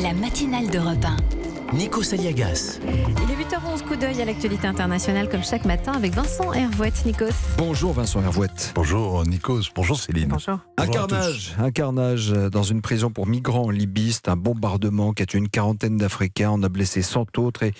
La matinale d'Europe 1. Nikos Aliagas. Il est 8h11, coup d'œil à l'actualité internationale comme chaque matin avec Vincent Hervouette. Nikos. Bonjour Vincent Hervouette. Bonjour Nikos, bonjour Céline. Bonjour. Un carnage dans une prison pour migrants en Libye. C'est un bombardement qui a tué une quarantaine d'Africains. On a blessé 100 autres et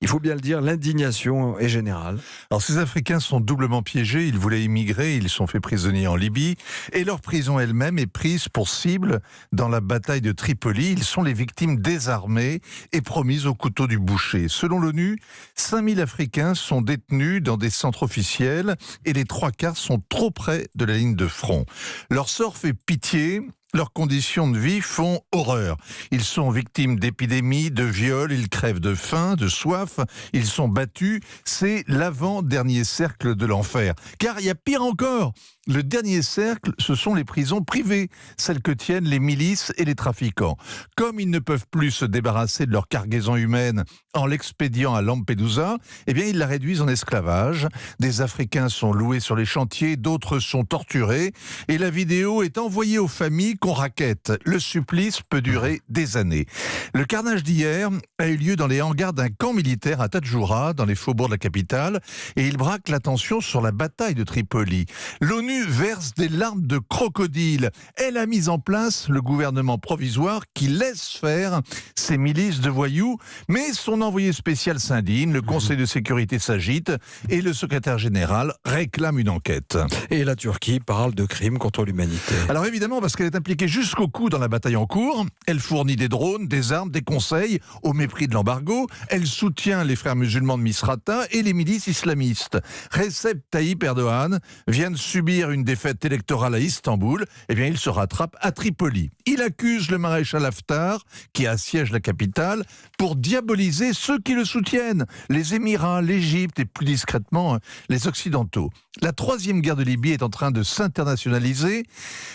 il faut bien le dire, l'indignation est générale. Alors ces Africains sont doublement piégés, ils voulaient immigrer, ils sont faits prisonniers en Libye et leur prison elle-même est prise pour cible dans la bataille de Tripoli. Ils sont les victimes désarmées et promises au couteau du boucher. Selon l'ONU, 5000 Africains sont détenus dans des centres officiels et les 3/4 sont trop près de la ligne de front. Leur sort fait pitié. Leurs conditions de vie font horreur. Ils sont victimes d'épidémies, de viols, ils crèvent de faim, de soif, ils sont battus. C'est l'avant-dernier cercle de l'enfer. Car il y a pire encore. Le dernier cercle, ce sont les prisons privées, celles que tiennent les milices et les trafiquants. Comme ils ne peuvent plus se débarrasser de leur cargaison humaine en l'expédiant à Lampedusa, eh bien ils la réduisent en esclavage. Des Africains sont loués sur les chantiers, d'autres sont torturés et la vidéo est envoyée aux familles qu'on raquette. Le supplice peut durer des années. Le carnage d'hier a eu lieu dans les hangars d'un camp militaire à Tadjoura, dans les faubourgs de la capitale, et il braque l'attention sur la bataille de Tripoli. L'ONU verse des larmes de crocodile. Elle a mis en place le gouvernement provisoire qui laisse faire ces milices de voyous, mais son envoyé spécial s'indigne, le Conseil de sécurité s'agite et le secrétaire général réclame une enquête. Et la Turquie parle de crimes contre l'humanité. Alors évidemment, parce qu'elle est impliquée jusqu'au cou dans la bataille en cours, elle fournit des drones, des armes, des conseils, au mépris de l'embargo, elle soutient les frères musulmans de Misrata et les milices islamistes. Recep Tayyip Erdogan vient de subir une défaite électorale à Istanbul, eh bien il se rattrape à Tripoli. Il accuse le maréchal Haftar, qui assiège la capitale, pour diaboliser ceux qui le soutiennent, les Émirats, l'Égypte et plus discrètement les Occidentaux. La troisième guerre de Libye est en train de s'internationaliser.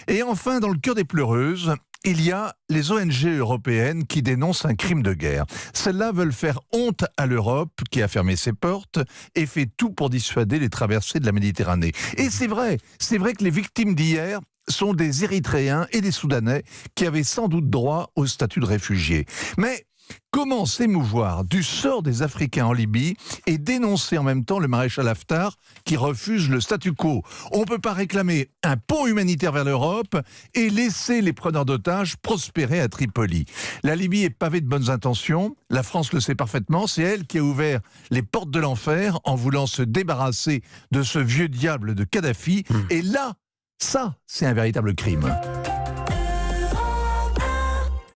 Et enfin, dans le cœur des pleureuses, il y a les ONG européennes qui dénoncent un crime de guerre. Celles-là veulent faire honte à l'Europe qui a fermé ses portes et fait tout pour dissuader les traversées de la Méditerranée. Et c'est vrai que les victimes d'hier sont des Érythréens et des Soudanais qui avaient sans doute droit au statut de réfugiés. Mais comment s'émouvoir du sort des Africains en Libye et dénoncer en même temps le maréchal Haftar qui refuse le statu quo? On ne peut pas réclamer un pont humanitaire vers l'Europe et laisser les preneurs d'otages prospérer à Tripoli. La Libye est pavée de bonnes intentions, la France le sait parfaitement, c'est elle qui a ouvert les portes de l'enfer en voulant se débarrasser de ce vieux diable de Kadhafi. Et là, ça, c'est un véritable crime.